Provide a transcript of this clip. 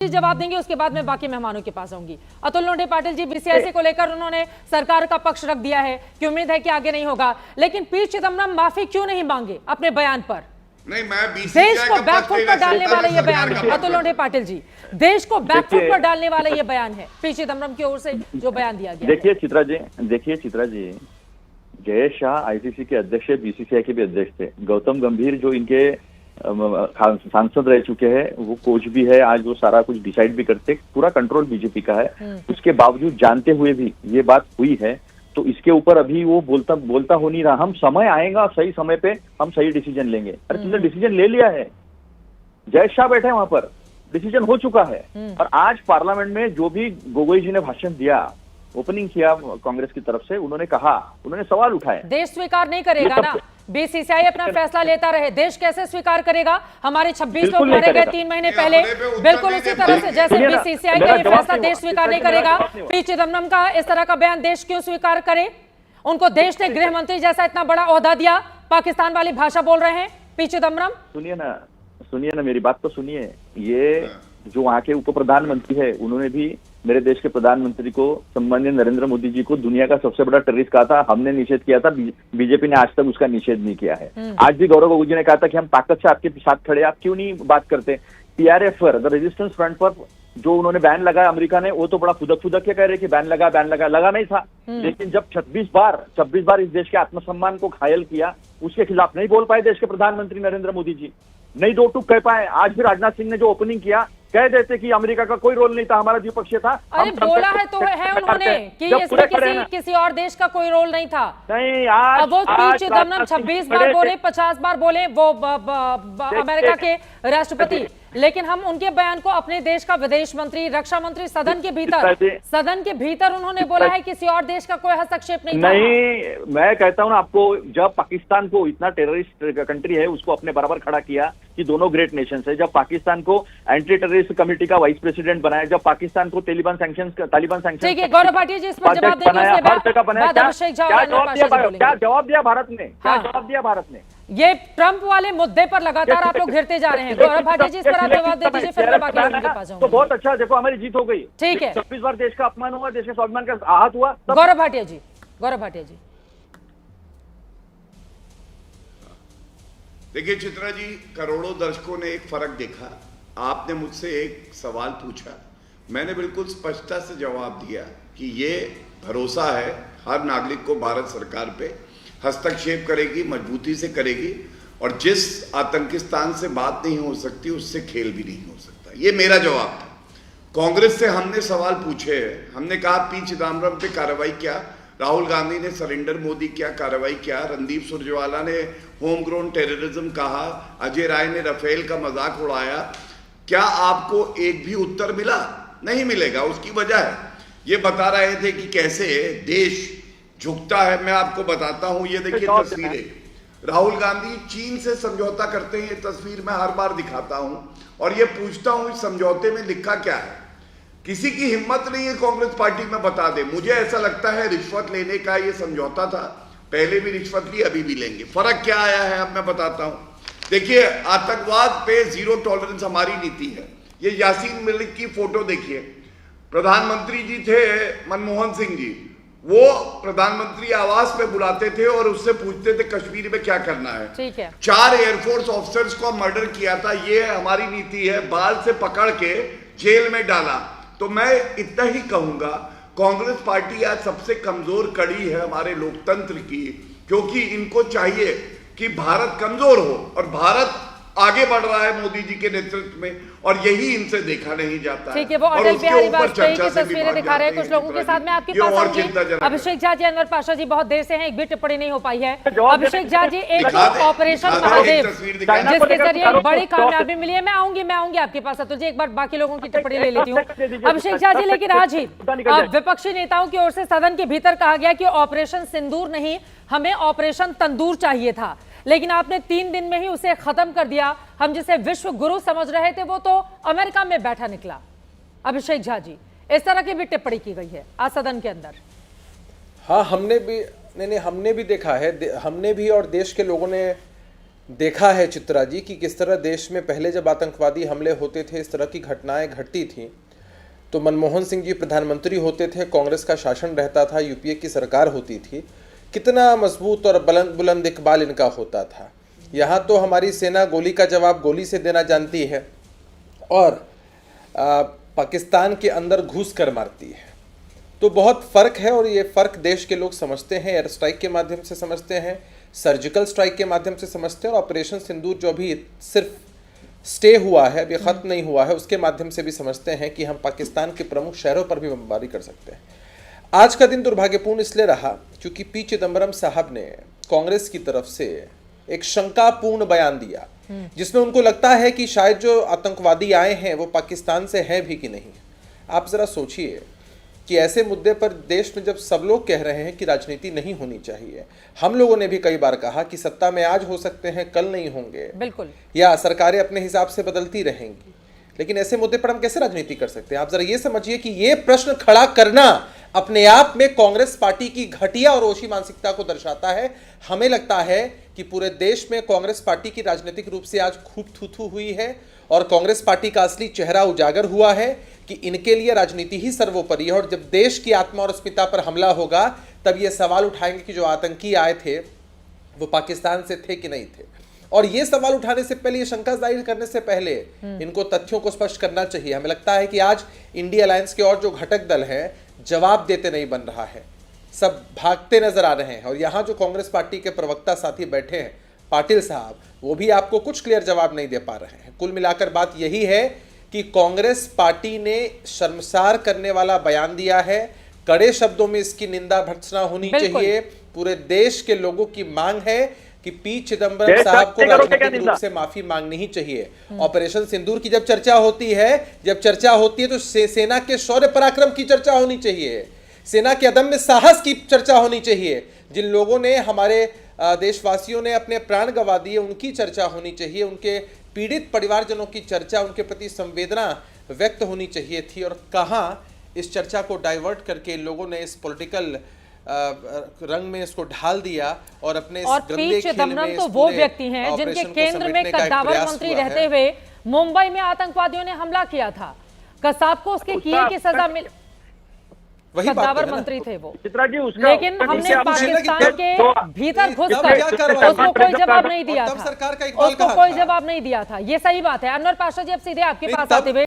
जवाब देंगे, उसके बाद मैं बाकी मेहमानों के पास आऊंगी। अतुल लोंढे पाटिल जी, बीसीआई को लेकर उन्होंने सरकार का पक्ष रख दिया है कि उम्मीद है कि आगे नहीं होगा, लेकिन पी चिदम्बरम माफी क्यों नहीं मांगे अपने बयान पर? नहीं, मैं देश को बैकफुट पर डालने वाला ये बयान है। अतुल लोंढे पाटिल जी, देश को बैकफुट पर डालने वाला ये बयान है पी चिदम्बरम की ओर से जो बयान दिया गया। देखिए चित्रा जी, जयेश शाह आईसीसी के अध्यक्ष, बीसीसीआई के भी अध्यक्ष थे। गौतम गंभीर जो इनके सांसद रह चुके हैं, वो कोच भी है, आज वो सारा कुछ डिसाइड भी करते, पूरा कंट्रोल बीजेपी का है। उसके बावजूद जानते हुए भी ये बात हुई है, तो इसके ऊपर अभी वो बोलता हो नहीं रहा। हम समय आएगा, सही समय पे हम सही डिसीजन लेंगे। अरे तुमने डिसीजन ले लिया है, जयेश शाह बैठे हैं वहां पर, डिसीजन हो चुका है। और आज पार्लियामेंट में जो भी गोगोई जी ने भाषण दिया, ओपनिंग किया कांग्रेस की तरफ से, उन्होंने सवाल उठाए। देश स्वीकार नहीं करेगा ना, बीसीसीआई अपना फैसला लेता रहे, देश कैसे स्वीकार करेगा? हमारे 26 लोग मारे गए 3 महीने पहले, बिल्कुल उसी तरह से जैसे बीसीसीआई का ये फैसला देश स्वीकार नहीं करेगा, पी चिदम्बरम का इस तरह का बयान देश क्यों स्वीकार करे? उनको देश ने गृह मंत्री जैसा इतना बड़ा ओहदा दिया, पाकिस्तान वाली भाषा बोल रहे हैं पी चिदम्बरम। सुनिए ना, मेरी बात तो सुनिए। ये जो वहां के उप प्रधानमंत्री है, उन्होंने भी मेरे देश के प्रधानमंत्री को, सम्माननीय नरेंद्र मोदी जी को दुनिया का सबसे बड़ा टेररिस्ट कहा था। हमने निषेध किया था, बीजेपी ने आज तक उसका निषेध नहीं किया है। आज भी गौरव गोगोई जी ने कहा था कि हम ताकत से आपके साथ खड़े, आप क्यों नहीं बात करते? टीआरएफ पर, द रेजिस्टेंस फ्रंट पर जो उन्होंने बैन लगाया अमेरिका ने, वो तो बड़ा फुदक के कह रहे कि बैन लगा नहीं था। लेकिन जब 26 बार इस देश के आत्मसम्मान को घायल किया, उसके खिलाफ नहीं बोल पाए देश के प्रधानमंत्री नरेंद्र मोदी जी, नहीं दो टूक कह पाए। आज भी राजनाथ सिंह ने जो ओपनिंग किया, कह देते कि अमेरिका का कोई रोल नहीं था, हमारा द्विपक्षीय था। अरे बोला है तो है उन्होंने कि इसमें किसी और देश का कोई रोल नहीं था। नहीं, आज वो पी चिदम्बरम 26 बार बोले, 50 बार बोले वो अमेरिका के राष्ट्रपति, लेकिन हम उनके बयान को अपने देश का विदेश मंत्री, रक्षा मंत्री सदन के भीतर उन्होंने बोला है किसी और देश का कोई हस्तक्षेप नहीं था। नहीं, मैं कहता हूं ना आपको, जब पाकिस्तान को, इतना टेररिस्ट कंट्री है, उसको अपने बराबर खड़ा किया कि दोनों ग्रेट नेशंस है। जब पाकिस्तान को एंटी टेररिस्ट कमेटी का वाइस प्रेसिडेंट बनाया, जब पाकिस्तान को तालिबान सैंक्शन ठीक है, गौरव भाटिया जी इस पर जवाब देंगे, हर जगह बनाया। क्या जवाब दिया भारत ने? क्या जवाब दिया भारत ने? ये ट्रंप वाले मुद्दे पर लगातार आप लोग घिरते जा रहे हैं। गौरव भाटिया जी इस पर आप जवाब दे दीजिए, फिर मैं बाकी लोगों के पास जाऊंगा। तो बहुत अच्छा, देखो हमारी जीत हो गई। ठीक है, 26 बार देश का अपमान हुआ, देश के स्वाभिमान का आहत हुआ। गौरव भाटिया जी देखिए चित्रा जी, करोड़ों दर्शकों ने एक फर्क देखा। आपने मुझसे एक सवाल पूछा, मैंने बिल्कुल स्पष्टता से जवाब दिया कि ये भरोसा है हर नागरिक को, भारत सरकार पे हस्तक्षेप करेगी, मजबूती से करेगी, और जिस आतंकिस्तान से बात नहीं हो सकती उससे खेल भी नहीं हो सकता। ये मेरा जवाब था। कांग्रेस से हमने सवाल पूछे, हमने कहा पी चिदम्बरम पे कार्रवाई क्या, राहुल गांधी ने सरेंडर मोदी क्या कार्रवाई क्या, रणदीप सुरजेवाला ने होम ग्रोन टेररिज्म कहा, अजय राय ने राफेल का मजाक उड़ाया। क्या आपको एक भी उत्तर मिला? नहीं मिलेगा। उसकी वजह है, ये बता रहे थे कि कैसे देश झुकता है। मैं आपको बताता हूं, ये देखिए तस्वीरें, राहुल गांधी चीन से समझौता करते हैं। ये तस्वीर मैं हर बार दिखाता हूं और ये पूछता हूं इस समझौते में लिखा क्या है। किसी की हिम्मत नहीं है कांग्रेस पार्टी में बता दे। मुझे ऐसा लगता है रिश्वत लेने का ये समझौता था, पहले भी रिश्वत ली, अभी भी लेंगे। फर्क क्या आया है अब मैं बताता हूं। देखिए, आतंकवाद पे जीरो टॉलरेंस हमारी नीति है। ये यासीन मलिक की फोटो देखिए, प्रधानमंत्री जी थे मनमोहन सिंह जी, वो प्रधानमंत्री आवास पे बुलाते थे और उससे पूछते थे कश्मीर में क्या करना है। ठीक है। 4 एयरफोर्स ऑफिसर्स को मर्डर किया था। ये हमारी नीति है, बाल से पकड़ के जेल में डाला। तो मैं इतना ही कहूंगा, कांग्रेस पार्टी आज सबसे कमजोर कड़ी है हमारे लोकतंत्र की, क्योंकि इनको चाहिए कि भारत कमजोर हो, और भारत आगे बढ़ रहा है मोदी जी के नेतृत्व में, और यही इनसे देखा नहीं जाता है। ठीक है, वो अटल बिहारी वाजपेयी की तस्वीरें दिखा रहे हैं कुछ लोगों के साथ में। आपके पास आऊंगी अभिषेक झा जी, अनवर पाशा जी बहुत देर से हैं, एक भी टिप्पणी नहीं हो पाई है। अभिषेक झा जी, एक तो ऑपरेशन महादेव जिसके जरिए बड़ी कामयाबी मिली है, मैं आऊंगी आपके पास। अतुल जी, एक बार बाकी लोगों की टिप्पणी ले लेती हूँ। अभिषेक झा जी, लेकिन आज ही विपक्षी नेताओं की ओर से सदन के भीतर कहा गया कि ऑपरेशन सिंदूर नहीं, हमें ऑपरेशन तंदूर चाहिए था, लेकिन आपने 3 दिन में ही उसे खत्म कर दिया। हम जिसे विश्व गुरु समझ रहे थे वो तो अमेरिका में बैठा निकला। अभिषेक झा जी, इस तरह की भी टिप्पणी की गई है आज सदन के अंदर। हाँ, हमने भी देखा है, हमने भी और देश के लोगों ने देखा है चित्रा जी कि किस तरह देश में पहले जब आतंकवादी हमले होते थे, इस तरह की घटनाएं घटती थी, तो मनमोहन सिंह जी प्रधानमंत्री होते थे, कांग्रेस का शासन रहता था, यूपीए की सरकार होती थी, कितना मजबूत और बुलंद इकबाल इनका होता था। यहाँ तो हमारी सेना गोली का जवाब गोली से देना जानती है और पाकिस्तान के अंदर घुस कर मारती है। तो बहुत फ़र्क है और ये फ़र्क देश के लोग समझते हैं, एयर स्ट्राइक के माध्यम से समझते हैं, सर्जिकल स्ट्राइक के माध्यम से समझते हैं और ऑपरेशन सिंदूर जो अभी सिर्फ स्टे हुआ है, अभी ख़त्म नहीं हुआ है, उसके माध्यम से भी समझते हैं कि हम पाकिस्तान के प्रमुख शहरों पर भी बमबारी कर सकते हैं। आज का दिन दुर्भाग्यपूर्ण इसलिए रहा क्योंकि पी चिदम्बरम साहब ने कांग्रेस की तरफ से एक शंकापूर्ण बयान दिया जिसमें उनको लगता है कि शायद जो आतंकवादी आए हैं वो पाकिस्तान से हैं भी कि नहीं। आप ज़रा सोचिए कि ऐसे मुद्दे पर देश में जब सब लोग कह रहे हैं कि राजनीति नहीं होनी चाहिए, हम लोगों ने भी कई बार कहा कि सत्ता में आज हो सकते हैं, कल नहीं होंगे, बिल्कुल, या सरकारें अपने हिसाब से बदलती रहेंगी, लेकिन ऐसे मुद्दे पर हम कैसे राजनीति कर सकते हैं? आप जरा ये समझिए कि ये प्रश्न खड़ा करना अपने आप में कांग्रेस पार्टी की घटिया और ओछी मानसिकता को दर्शाता है। हमें लगता है कि पूरे देश में कांग्रेस पार्टी की राजनीतिक रूप से आज खूब थू हुई है और कांग्रेस पार्टी का असली चेहरा उजागर हुआ है कि इनके लिए राजनीति ही सर्वोपरि है और जब देश की आत्मा और अस्मिता पर हमला होगा तब ये सवाल उठाएंगे कि जो आतंकी आए थे वो पाकिस्तान से थे कि नहीं थे। और ये सवाल उठाने से पहले, ये शंका जाहिर करने से पहले इनको तथ्यों को स्पष्ट करना चाहिए। हमें लगता है कि आज इंडिया अलायंस के और जो घटक दल हैं जवाब देते नहीं बन रहा है, सब भागते नजर आ रहे हैं और यहाँ जो कांग्रेस पार्टी के प्रवक्ता साथी बैठे हैं पाटिल साहब, वो भी आपको कुछ क्लियर जवाब नहीं दे पा रहे हैं। कुल मिलाकर बात यही है कि कांग्रेस पार्टी ने शर्मसार करने वाला बयान दिया है, कड़े शब्दों में इसकी निंदा भर्त्सना होनी चाहिए। पूरे देश के लोगों की मांग है कि पी चिदम्बरम साहब को राजनीतिक रूप से माफी मांगनी ही चाहिए। ऑपरेशन सिंदूर की जब चर्चा होती है तो सेना के शौर्य पराक्रम की चर्चा होनी चाहिए, सेना के अदम्य साहस की चर्चा होनी चाहिए, जिन लोगों ने हमारे देशवासियों ने अपने प्राण गंवा दिए उनकी चर्चा होनी चाहिए, उनके पीड़ित परिवारजनों की चर्चा, उनके प्रति संवेदना व्यक्त होनी चाहिए थी। और कहाँ इस चर्चा को डाइवर्ट करके लोगों ने इस पॉलिटिकल रंग में इसको ढाल दिया और अपने और पी चिदम्बरम तो वो व्यक्ति हैं जिनके केंद्र में कद्दावर मंत्री रहते हुए मुंबई में आतंकवादियों ने हमला किया था, कसाब को उसके किए की सजा मिल, कद्दावर मंत्री थे वो, लेकिन हमने पाकिस्तान के भीतर घुसकर उसको कोई जवाब नहीं दिया था, उसको कोई जवाब नहीं दिया था। ये सही बात है। अनवर पाशा जी अब सीधे आपके पास आते हुए